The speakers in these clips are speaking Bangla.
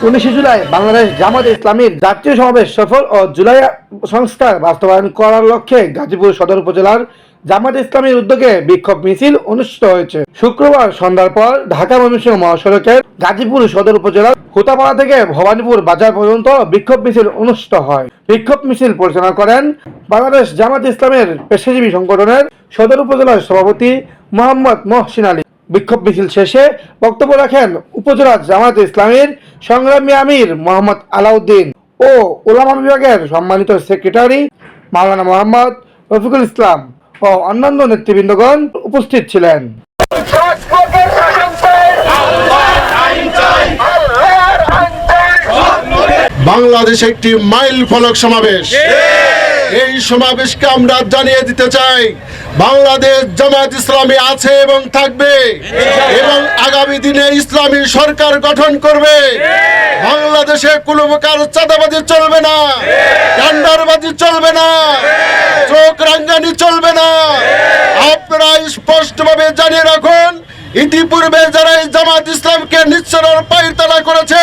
19 জুলাই বাংলাদেশ জামাত ইসলামীর জাতীয় সমাবেশ সফল ও জুলাই সংস্কার বাস্তবায়ন করার লক্ষ্যে গাজীপুর সদর উপজেলার জামাত ইসলামীর উদ্যোগে বিক্ষোভ মিছিল অনুষ্ঠিত হয়েছে। শুক্রবার সন্ধ্যার পর ঢাকা ময়মনসিংহ মহাসড়কের গাজীপুর সদর উপজেলার হুতাপাড়া থেকে ভবানীপুর বাজার পর্যন্ত বিক্ষোভ মিছিল অনুষ্ঠিত হয়। বিক্ষোভ মিছিল পরিচালনা করেন বাংলাদেশ জামাত ইসলামের পেশাজীবী সংগঠনের সদর উপজেলার সভাপতি মোহাম্মদ মহসিন আলী। বিক্ষোভ মিছিল শেষে বক্তব্য রাখেন উপজেলা জামাত ইসলামীর সংগ্রামী আমির মোহাম্মদ আলাউদ্দিন ও উলামা বিভাগের সম্মানিত সেক্রেটারি মাওলানা মোহাম্মদ রফিকুল ইসলাম ও অন্যান্য নেতৃবৃন্দগণ উপস্থিত ছিলেন। বাংলাদেশ একটি মাইল ফলক সমাবেশ। এই সমাবেশকে আমরা জানিয়ে দিতে চাই বাংলাদেশ জামাত ইসলামী আছে এবং থাকবে এবং আগামী দিনে ইসলামী সরকার গঠন করবে। বাংলাদেশে কোনো প্রকার চাঁদাবাজি চলবে না, টেন্ডারবাজি চলবে না, চোখ রাঙ্গানি চলবে না। আপনারা স্পষ্টভাবে জানিয়ে রাখুন, ইতিপূর্বে যারা জামাত ইসলামকে নিচ্ছন্নের পায়তারা করেছে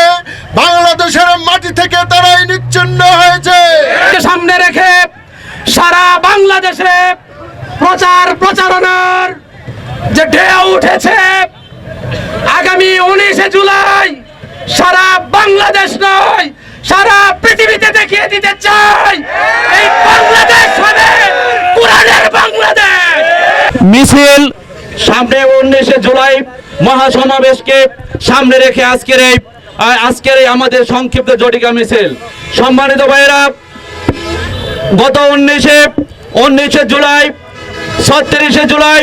বাংলাদেশের মাটি থেকে তারাই নিচ্ছিন্ন হয়েছে। সামনে রেখে সারা বাংলাদেশে প্রচারণার যে ঢেউ উঠেছে, আগামী 19 জুলাই সারা বাংলাদেশ নয় সারা পৃথিবীতে দেখিয়ে দিতে চাই এই বাংলাদেশ হবে কোরআনের বাংলাদেশ। মিছিল সামনে 19 জুলাই মহাসমাবেশকে সামনে রেখে আজকের এই আমাদের সংক্ষিপ্ত জটিকা মিছিল। সম্মানিত ভাইয়েরা, গত 19 জুলাই 36 জুলাই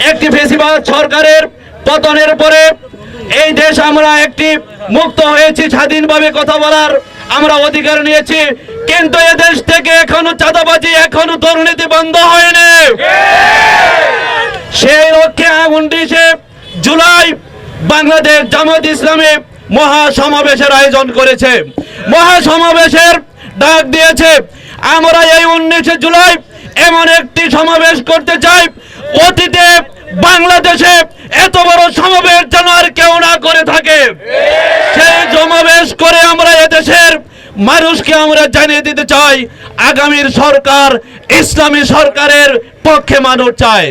একটি ফ্যাসিবাদ সরকারের পতনের পরে এই দেশ আমরা একটি মুক্ত হয়েছি, স্বাধীনভাবে কথা বলার আমরা অধিকার নিয়েছি, কিন্তু এ দেশ থেকে এখনো চাঁদাবাজি, এখনো দুর্নীতি বন্ধ হয়নি। সেই লক্ষ্যে 19 জুলাই বাংলাদেশ জামাত ইসলামী মহাসমাবেশের আয়োজন করেছে, মহাসমাবেশের ডাক দিয়েছে। আমরা এই 19 জুলাই এমন একটি সমাবেশ করতে চাই, অতীতে বাংলাদেশে এত বড় সমাবেশ যেন আর কেউ না করে থাকে। সেই সমাবেশ করে আমরা এদেশের মানুষকে আমরা জানিয়ে দিতে চাই আগামীর সরকার ইসলামী সরকারের পক্ষে মানুষ চায়।